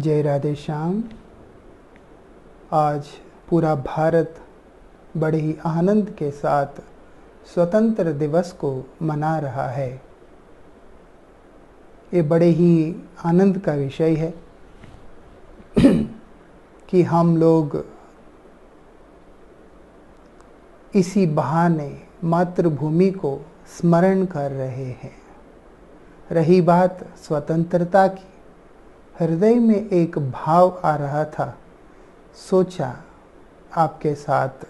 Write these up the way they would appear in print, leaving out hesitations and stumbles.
जय राधे श्याम। आज पूरा भारत बड़े ही आनंद के साथ स्वतंत्र दिवस को मना रहा है। ये बड़े ही आनंद का विषय है कि हम लोग इसी बहाने मातृभूमि को स्मरण कर रहे हैं। रही बात स्वतंत्रता की, हृदय में एक भाव आ रहा था, सोचा आपके साथ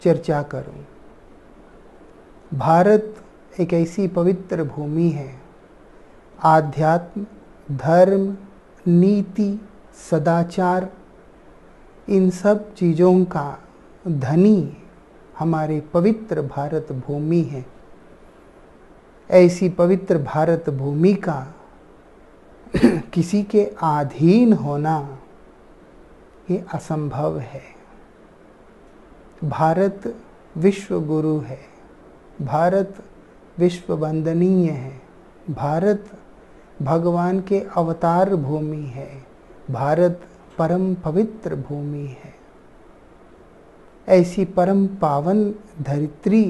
चर्चा करूं। भारत एक ऐसी पवित्र भूमि है, आध्यात्म, धर्म, नीति, सदाचार, इन सब चीज़ों का धनी हमारी पवित्र भारत भूमि है। ऐसी पवित्र भारत भूमि का किसी के अधीन होना ये असंभव है। भारत विश्व गुरु है, भारत विश्व वंदनीय है, भारत भगवान के अवतार भूमि है, भारत परम पवित्र भूमि है। ऐसी परम पावन धरित्री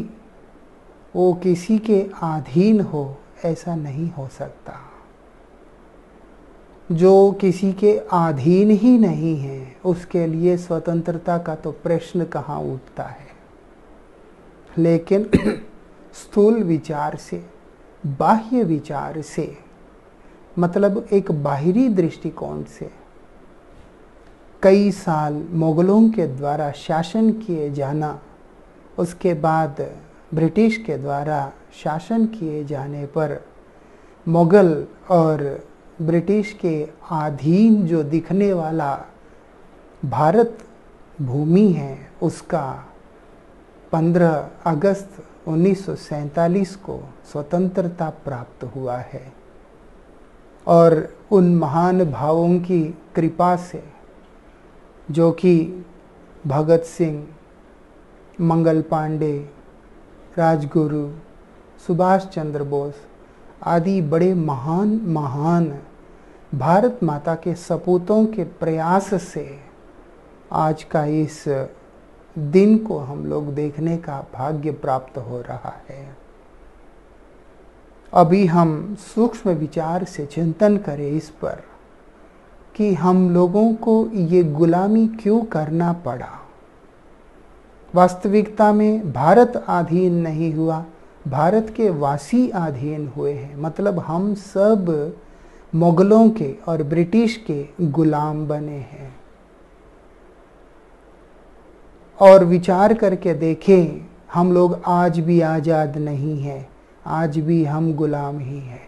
वो किसी के अधीन हो, ऐसा नहीं हो सकता। जो किसी के अधीन ही नहीं है, उसके लिए स्वतंत्रता का तो प्रश्न कहाँ उठता है। लेकिन स्थूल विचार से, बाह्य विचार से, मतलब एक बाहरी दृष्टिकोण से, कई साल मुगलों के द्वारा शासन किए जाना, उसके बाद ब्रिटिश के द्वारा शासन किए जाने पर मुगल और ब्रिटिश के अधीन जो दिखने वाला भारत भूमि है, उसका 15 अगस्त 1947 को स्वतंत्रता प्राप्त हुआ है। और उन महान भावों की कृपा से, जो कि भगत सिंह, मंगल पांडे, राजगुरु, सुभाष चंद्र बोस आदि बड़े महान भारत माता के सपूतों के प्रयास से आज का इस दिन को हम लोग देखने का भाग्य प्राप्त हो रहा है। अभी हम सूक्ष्म विचार से चिंतन करें इस पर कि हम लोगों को ये गुलामी क्यों करना पड़ा। वास्तविकता में भारत अधीन नहीं हुआ, भारत के वासी अधीन हुए हैं। मतलब हम सब मुगलों के और ब्रिटिश के गुलाम बने हैं। और विचार करके देखें, हम लोग आज भी आज़ाद नहीं हैं, आज भी हम गुलाम ही हैं।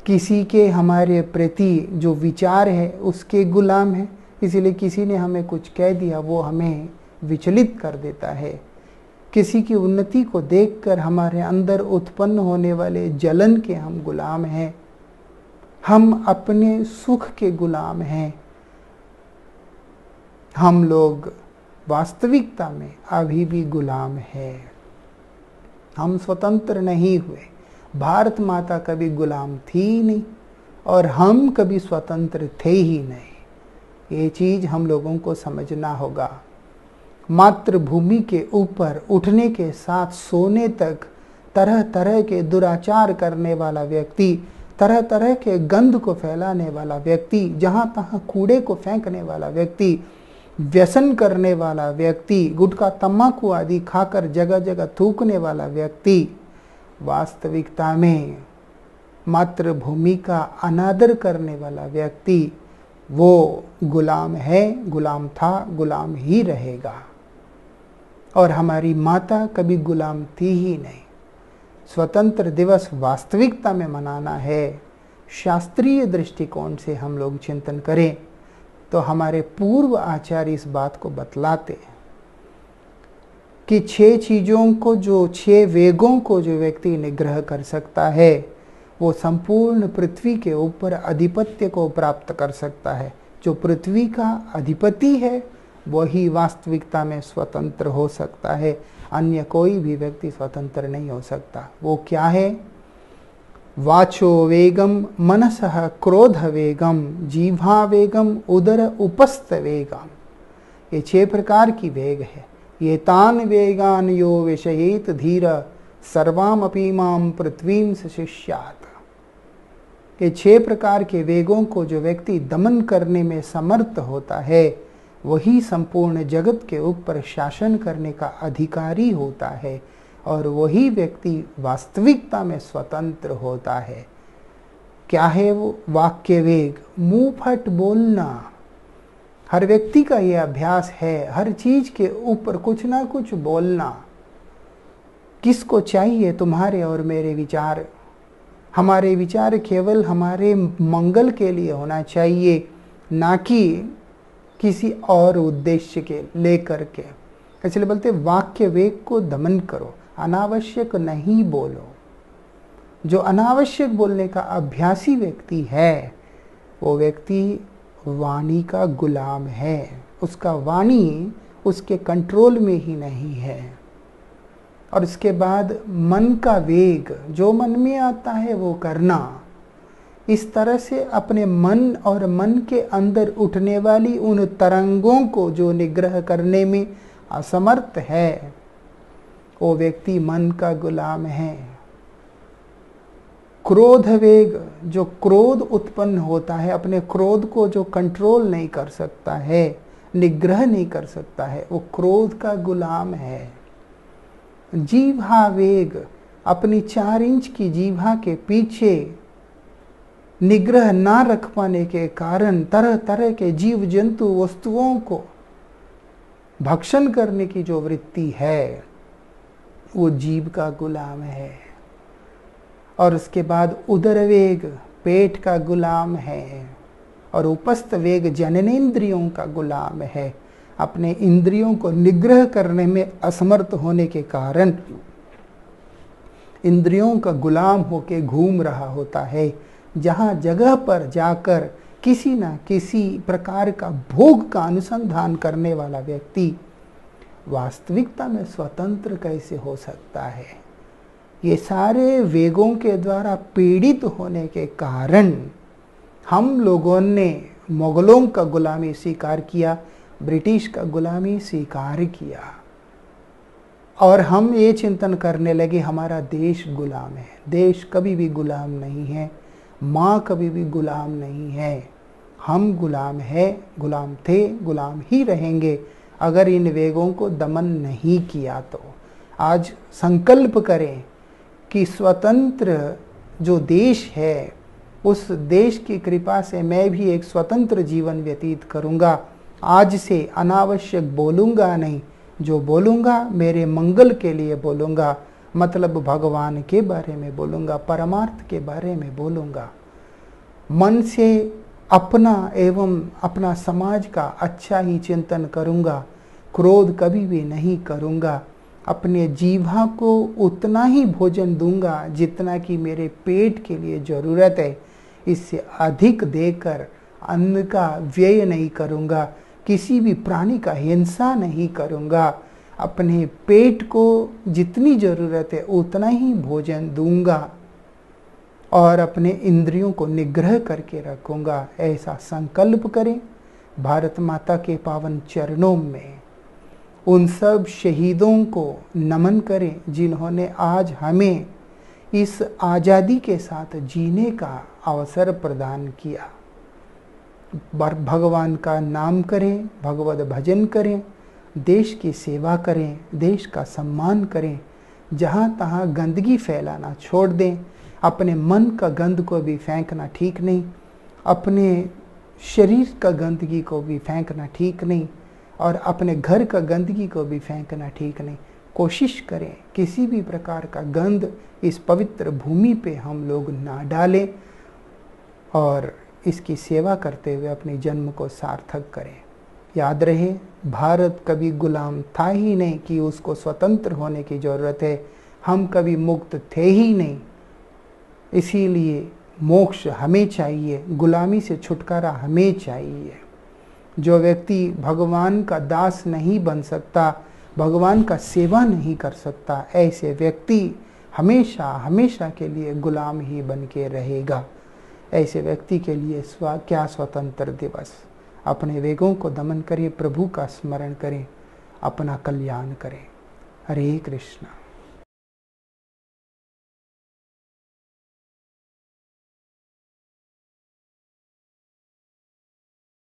किसी के हमारे प्रति जो विचार है उसके गुलाम हैं, इसीलिए किसी ने हमें कुछ कह दिया वो हमें विचलित कर देता है। किसी की उन्नति को देखकर हमारे अंदर उत्पन्न होने वाले जलन के हम गुलाम हैं। हम अपने सुख के गुलाम हैं। हम लोग वास्तविकता में अभी भी गुलाम हैं। हम स्वतंत्र नहीं हुए। भारत माता कभी गुलाम थी ही नहीं और हम कभी स्वतंत्र थे ही नहीं। ये चीज़ हम लोगों को समझना होगा। मातृभूमि के ऊपर उठने के साथ सोने तक तरह तरह के दुराचार करने वाला व्यक्ति, तरह तरह के गंध को फैलाने वाला व्यक्ति, जहाँ तहाँ कूड़े को फेंकने वाला व्यक्ति, व्यसन करने वाला व्यक्ति, गुटखा तम्बाकू आदि खाकर जगह जगह थूकने वाला व्यक्ति, वास्तविकता में मातृभूमि का अनादर करने वाला व्यक्ति वो गुलाम है, गुलाम था, गुलाम ही रहेगा। और हमारी माता कभी गुलाम थी ही नहीं। स्वतंत्र दिवस वास्तविकता में मनाना है। शास्त्रीय दृष्टिकोण से हम लोग चिंतन करें तो हमारे पूर्व आचार्य इस बात को बतलाते हैं कि 6 चीज़ों को, जो 6 वेगों को जो व्यक्ति निग्रह कर सकता है, वो संपूर्ण पृथ्वी के ऊपर अधिपत्य को प्राप्त कर सकता है। जो पृथ्वी का अधिपति है वही वास्तविकता में स्वतंत्र हो सकता है, अन्य कोई भी व्यक्ति स्वतंत्र नहीं हो सकता। वो क्या है? वाचो वेगम मनसः क्रोध वेगम जीवा वेगम उदर उपस्थ वेगम। ये 6 प्रकार की वेग है। ये तान वेगान यो विषयेत धीर सर्वाम अपीमाम पृथ्वीम शिष्यात। ये 6 प्रकार के वेगों को जो व्यक्ति दमन करने में समर्थ होता है वही संपूर्ण जगत के ऊपर शासन करने का अधिकारी होता है, और वही व्यक्ति वास्तविकता में स्वतंत्र होता है। क्या है वो वाक्य वेग? मुंह फट बोलना। हर व्यक्ति का ये अभ्यास है, हर चीज के ऊपर कुछ ना कुछ बोलना। किसको चाहिए तुम्हारे और मेरे विचार? हमारे विचार केवल हमारे मंगल के लिए होना चाहिए, ना कि किसी और उद्देश्य के लेकर के। इसलिए बोलते वाक्य वेग को दमन करो, अनावश्यक नहीं बोलो। जो अनावश्यक बोलने का अभ्यासी व्यक्ति है वो व्यक्ति वाणी का गुलाम है। उसका वाणी उसके कंट्रोल में ही नहीं है। और इसके बाद मन का वेग, जो मन में आता है वो करना। इस तरह से अपने मन और मन के अंदर उठने वाली उन तरंगों को जो निग्रह करने में असमर्थ है वो व्यक्ति मन का गुलाम है। क्रोध वेग, जो क्रोध उत्पन्न होता है, अपने क्रोध को जो कंट्रोल नहीं कर सकता है, निग्रह नहीं कर सकता है, वो क्रोध का गुलाम है। जीवा वेग, अपनी 4 इंच की जीवा के पीछे निग्रह ना रख पाने के कारण तरह तरह के जीव जंतु वस्तुओं को भक्षण करने की जो वृत्ति है वो जीव का गुलाम है। और उसके बाद उदर वेग पेट का गुलाम है। और उपस्थ वेग जननेंद्रियों का गुलाम है। अपने इंद्रियों को निग्रह करने में असमर्थ होने के कारण इंद्रियों का गुलाम होके घूम रहा होता है। जहाँ जगह पर जाकर किसी न किसी प्रकार का भोग का अनुसंधान करने वाला व्यक्ति वास्तविकता में स्वतंत्र कैसे हो सकता है? ये सारे वेगों के द्वारा पीड़ित होने के कारण हम लोगों ने मुगलों का गुलामी स्वीकार किया, ब्रिटिश का गुलामी स्वीकार किया, और हम ये चिंतन करने लगे हमारा देश गुलाम है। देश कभी भी गुलाम नहीं है, माँ कभी भी गुलाम नहीं है। हम गुलाम है, गुलाम थे, गुलाम ही रहेंगे अगर इन वेगों को दमन नहीं किया तो। आज संकल्प करें कि स्वतंत्र जो देश है उस देश की कृपा से मैं भी एक स्वतंत्र जीवन व्यतीत करूँगा। आज से अनावश्यक बोलूँगा नहीं, जो बोलूँगा मेरे मंगल के लिए बोलूँगा, मतलब भगवान के बारे में बोलूँगा, परमार्थ के बारे में बोलूँगा। मन से अपना एवं अपना समाज का अच्छा ही चिंतन करूँगा। क्रोध कभी भी नहीं करूँगा। अपने जीवा को उतना ही भोजन दूंगा जितना कि मेरे पेट के लिए ज़रूरत है। इससे अधिक देकर अन्न का व्यय नहीं करूँगा। किसी भी प्राणी का हिंसा नहीं करूँगा। अपने पेट को जितनी ज़रूरत है उतना ही भोजन दूंगा और अपने इंद्रियों को निग्रह करके रखूँगा। ऐसा संकल्प करें। भारत माता के पावन चरणों में उन सब शहीदों को नमन करें जिन्होंने आज हमें इस आज़ादी के साथ जीने का अवसर प्रदान किया। भगवान का नाम करें, भगवत भजन करें, देश की सेवा करें, देश का सम्मान करें। जहाँ तहाँ गंदगी फैलाना छोड़ दें। अपने मन का गंद को भी फेंकना ठीक नहीं, अपने शरीर का गंदगी को भी फेंकना ठीक नहीं, और अपने घर का गंदगी को भी फेंकना ठीक नहीं। कोशिश करें किसी भी प्रकार का गंद इस पवित्र भूमि पे हम लोग ना डालें और इसकी सेवा करते हुए अपने जन्म को सार्थक करें। याद रहे, भारत कभी गुलाम था ही नहीं कि उसको स्वतंत्र होने की ज़रूरत है। हम कभी मुक्त थे ही नहीं, इसीलिए मोक्ष हमें चाहिए, गुलामी से छुटकारा हमें चाहिए। जो व्यक्ति भगवान का दास नहीं बन सकता, भगवान का सेवा नहीं कर सकता, ऐसे व्यक्ति हमेशा हमेशा के लिए गुलाम ही बन के रहेगा। ऐसे व्यक्ति के लिए क्या स्वतंत्र दिवस। अपने वेगों को दमन करें, प्रभु का स्मरण करें, अपना कल्याण करें। हरे कृष्णा।